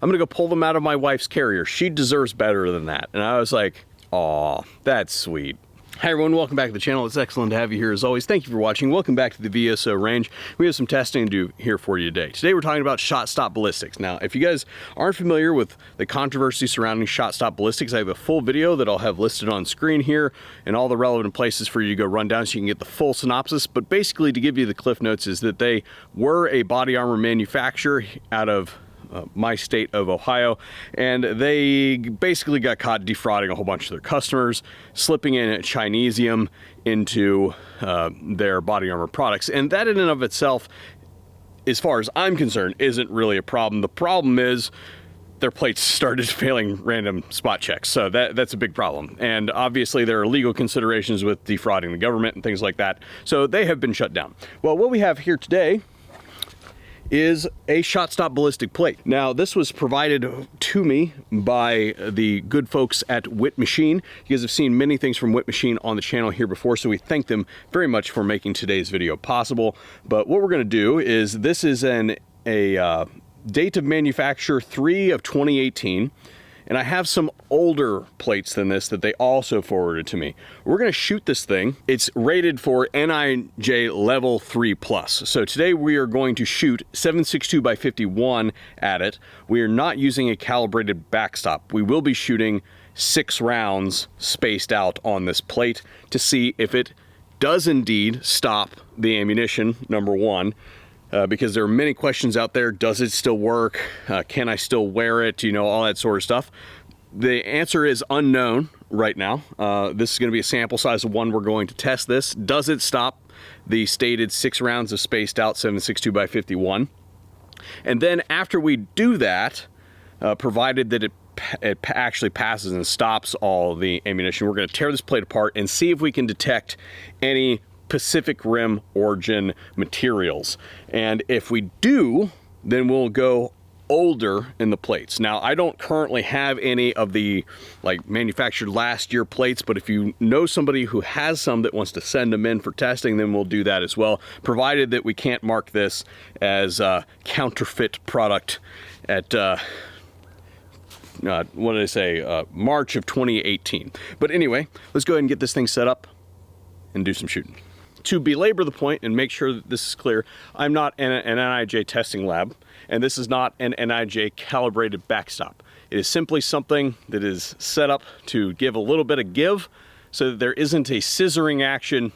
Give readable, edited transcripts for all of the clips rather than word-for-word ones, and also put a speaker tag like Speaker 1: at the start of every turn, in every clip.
Speaker 1: I'm gonna go pull them out of my wife's carrier. She deserves better than that. And I was like, aw, that's sweet. Hi everyone, welcome back to the channel. It's excellent to have you here as always. Thank you for watching. Welcome back to the VSO range. We have some testing to do here for you today. Today we're talking about ShotStop Ballistics. Now, if you guys aren't familiar with the controversy surrounding ShotStop Ballistics, I have a full video that I'll have listed on screen here and all the relevant places for you to go run down so you can get the full synopsis. But basically, to give you the cliff notes, is that they were a body armor manufacturer out of my state of Ohio, and they basically got caught defrauding a whole bunch of their customers, slipping in Chinesium into their body armor products. And that in and of itself, as far as I'm concerned, isn't really a problem. The problem is their plates started failing random spot checks. So that's a big problem. And obviously there are legal considerations with defrauding the government and things like that. So they have been shut down. Well, what we have here today is a ShotStop ballistic plate. Now, this was provided to me by the good folks at Wit Machine. You guys have seen many things from Wit Machine on the channel here before, so we thank them very much for making today's video possible. But what we're gonna do is, this is a date of manufacture 3 of 2018. And I have some older plates than this that they also forwarded to me. We're gonna shoot this thing. It's rated for NIJ level 3+. So today we are going to shoot 7.62 by 51 at it. We are not using a calibrated backstop. We will be shooting 6 rounds spaced out on this plate to see if it does indeed stop the ammunition, number one. Because there are many questions out there. Does it still work? Can I still wear it? You know, all that sort of stuff. The answer is unknown right now. This is going to be a sample size of one. We're going to test this. Does it stop the stated 6 rounds of spaced out 7.62 by 51? And then after we do that, provided that it actually passes and stops all the ammunition, we're going to tear this plate apart and see if we can detect any Pacific Rim origin materials. And if we do, then we'll go older in the plates. Now, I don't currently have any of the manufactured last year plates, but if you know somebody who has some that wants to send them in for testing, then we'll do that as well, provided that we can't mark this as a counterfeit product at what did I say, March of 2018. But anyway, let's go ahead and get this thing set up and do some shooting. To belabor the point and make sure that this is clear, I'm not an NIJ testing lab, and this is not an NIJ calibrated backstop. It is simply something that is set up to give a little bit of give so that there isn't a scissoring action,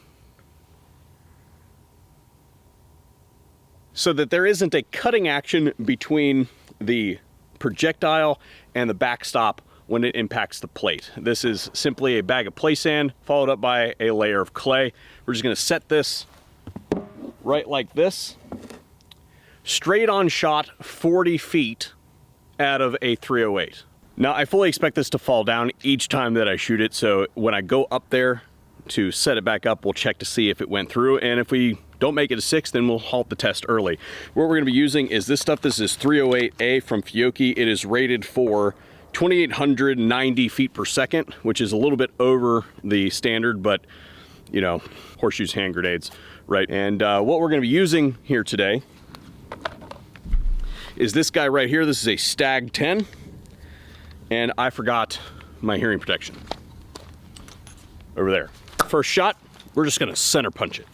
Speaker 1: so that there isn't a cutting action between the projectile and the backstop when it impacts the plate. This is simply a bag of play sand followed up by a layer of clay. We're just gonna set this right like this, straight on shot 40 feet out of a 308. Now, I fully expect this to fall down each time that I shoot it, so when I go up there to set it back up, we'll check to see if it went through, and if we don't make it a 6, then we'll halt the test early. What we're gonna be using is this stuff. This is 308A from Fiocchi. It is rated for 2,890 feet per second, which is a little bit over the standard, but you know, horseshoes, hand grenades, right? And what we're gonna be using here today is this guy right here. This is a Stag 10, and I forgot my hearing protection over there. First shot, we're just gonna center punch it.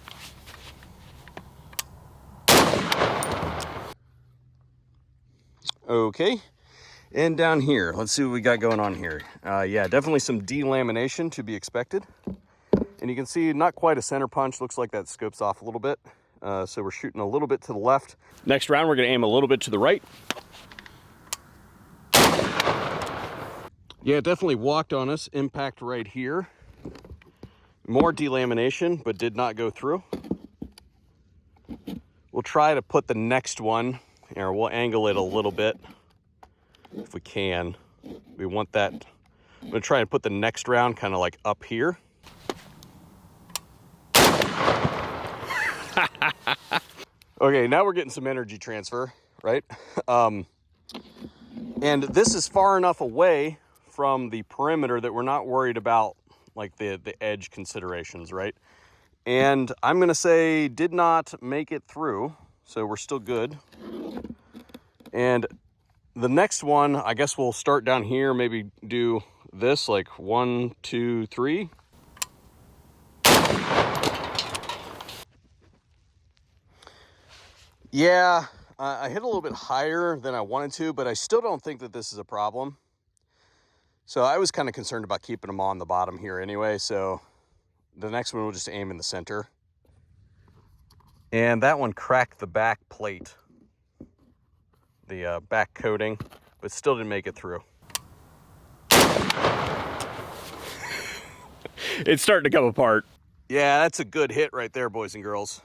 Speaker 1: Okay. And down here, let's see what we got going on here. Yeah, definitely some delamination to be expected. And you can see not quite a center punch. Looks like that scopes off a little bit. So we're shooting a little bit to the left. Next round, we're gonna aim a little bit to the right. Yeah, it definitely walked on us. Impact right here. More delamination, but did not go through. We'll try to put the next one, or we'll angle it a little bit if we can. We want that. I'm gonna try and put the next round kind of like up here. Okay, now we're getting some energy transfer, right? And this is far enough away from the perimeter that we're not worried about like the edge considerations, right? And I'm gonna say did not make it through, so we're still good. And the next one, I guess we'll start down here, maybe do this like 1, 2, 3. Yeah, I hit a little bit higher than I wanted to, but I still don't think that this is a problem. So I was kind of concerned about keeping them on the bottom here anyway, so the next one we'll just aim in the center. And that one cracked the back plate, the back coating, but still didn't make it through. It's starting to come apart. Yeah, that's a good hit right there, boys and girls.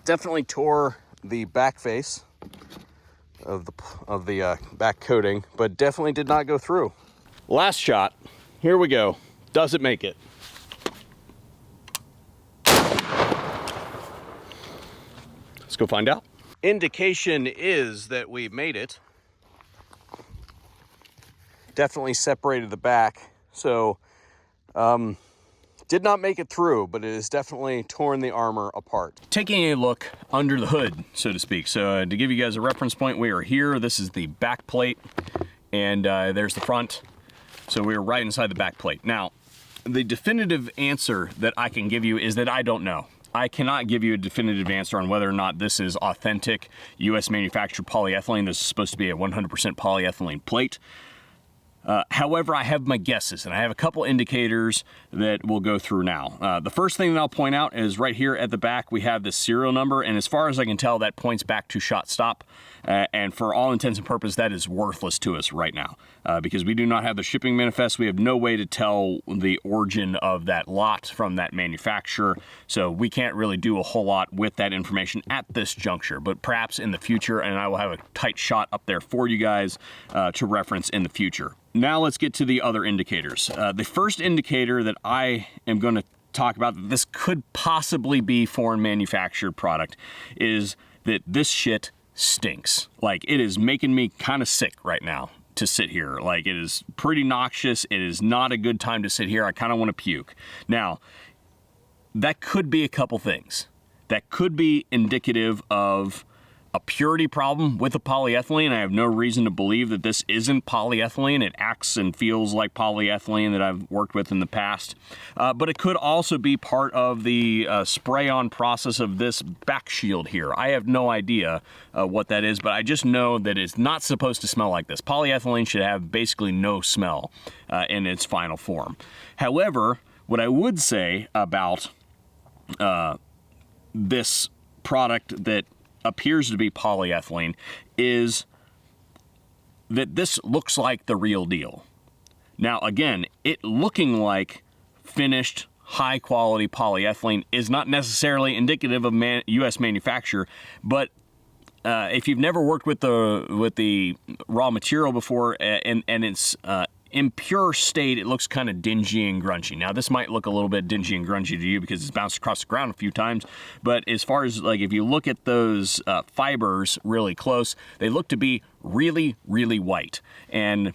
Speaker 1: Definitely tore the back face of the back coating, but definitely did not go through. Last shot. Here we go. Does it make it? Let's go find out. Indication is that we made it. Definitely separated the back, so did not make it through, but it has definitely torn the armor apart. Taking a look under the hood, so to speak. So to give you guys a reference point, we are here. This is the back plate, and there's the front. So we are right inside the back plate. Now, the definitive answer that I can give you is that I don't know. I cannot give you a definitive answer on whether or not this is authentic U.S. manufactured polyethylene. This is supposed to be a 100% polyethylene plate. However, I have my guesses, and I have a couple indicators that we'll go through now. The first thing that I'll point out is right here at the back, we have the serial number, and as far as I can tell, that points back to ShotStop. And for all intents and purposes, that is worthless to us right now because we do not have the shipping manifest. We have no way to tell the origin of that lot from that manufacturer, so we can't really do a whole lot with that information at this juncture, but perhaps in the future, and I will have a tight shot up there for you guys to reference in the future. Now let's get to the other indicators. The first indicator that I am going to talk about that this could possibly be foreign manufactured product is that this shit stinks. Like, it is making me kind of sick right now to sit here. Like, it is pretty noxious. It is not a good time to sit here. I kind of want to puke. Now, that could be a couple things. That could be indicative of a purity problem with the polyethylene. I have no reason to believe that this isn't polyethylene. It acts and feels like polyethylene that I've worked with in the past. But it could also be part of the spray-on process of this back shield here. I have no idea what that is, but I just know that it's not supposed to smell like this. Polyethylene should have basically no smell in its final form. However, what I would say about this product that appears to be polyethylene is that this looks like the real deal. Now, again, it looking like finished high quality polyethylene is not necessarily indicative of U.S. manufacture, but if you've never worked with the raw material before and it's impure state, it looks kind of dingy and grungy. Now, this might look a little bit dingy and grungy to you because it's bounced across the ground a few times, but as far as, like, if you look at those fibers really close, they look to be really, really white. And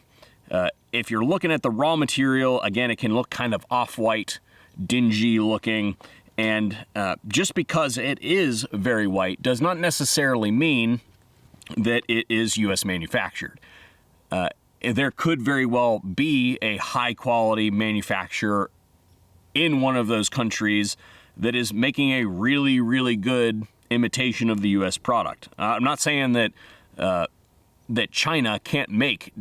Speaker 1: if you're looking at the raw material, again, it can look kind of off-white, dingy looking, and just because it is very white does not necessarily mean that it is U.S. manufactured. There could very well be a high-quality manufacturer in one of those countries that is making a really, really good imitation of the U.S. product. I'm not saying that that China can't make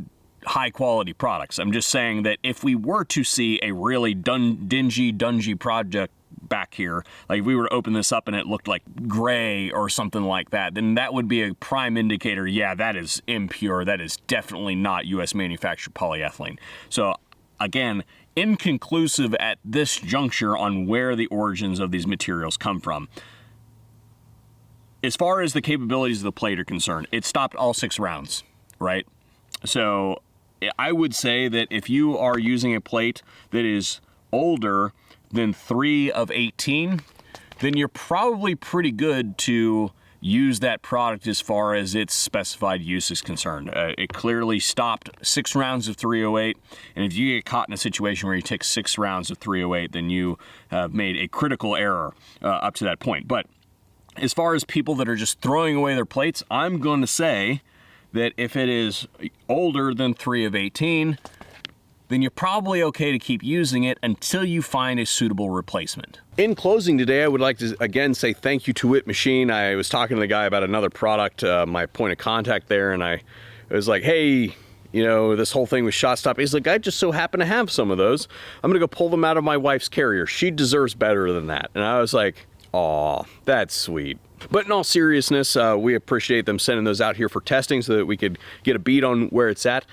Speaker 1: high-quality products. I'm just saying that if we were to see a really dingy, dungy project back here, like if we were to open this up and it looked like gray or something like that, then that would be a prime indicator. Yeah, that is impure. That is definitely not U.S. manufactured polyethylene. So again, inconclusive at this juncture on where the origins of these materials come from. As far as the capabilities of the plate are concerned, it stopped all 6 rounds, right? So I would say that if you are using a plate that is older than 3 of 18, then you're probably pretty good to use that product as far as its specified use is concerned. It clearly stopped 6 rounds of 308, and if you get caught in a situation where you take 6 rounds of 308, then you have made a critical error up to that point. But as far as people that are just throwing away their plates, I'm going to say that if it is older than 3 of 18, then you're probably okay to keep using it until you find a suitable replacement. In closing today, I would like to again say thank you to It Machine. I was talking to the guy about another product, my point of contact there, and I was like, hey, you know, this whole thing with ShotStop. He's like, I just so happen to have some of those. I'm gonna go pull them out of my wife's carrier. She deserves better than that. And I was like, aw, that's sweet. But in all seriousness, we appreciate them sending those out here for testing so that we could get a beat on where it's at.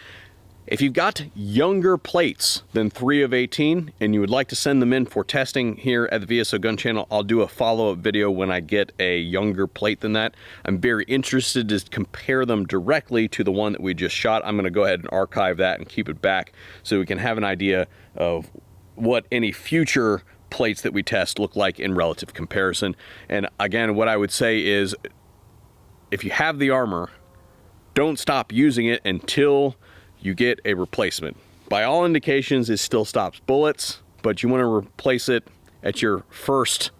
Speaker 1: If you've got younger plates than 3 of 18 and you would like to send them in for testing here at the VSO Gun Channel, I'll do a follow-up video when I get a younger plate than that. I'm very interested to compare them directly to the one that we just shot. I'm going to go ahead and archive that and keep it back so we can have an idea of what any future plates that we test look like in relative comparison. And again, what I would say is, if you have the armor, don't stop using it until you get a replacement. By all indications, it still stops bullets, but you want to replace it at your first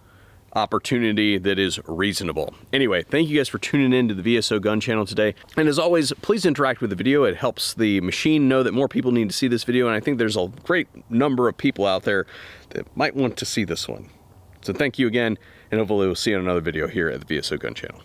Speaker 1: opportunity that is reasonable. Anyway, thank you guys for tuning in to the VSO Gun Channel today. And as always, please interact with the video. It helps the machine know that more people need to see this video, and I think there's a great number of people out there that might want to see this one. So thank you again, and hopefully we'll see you in another video here at the VSO Gun Channel.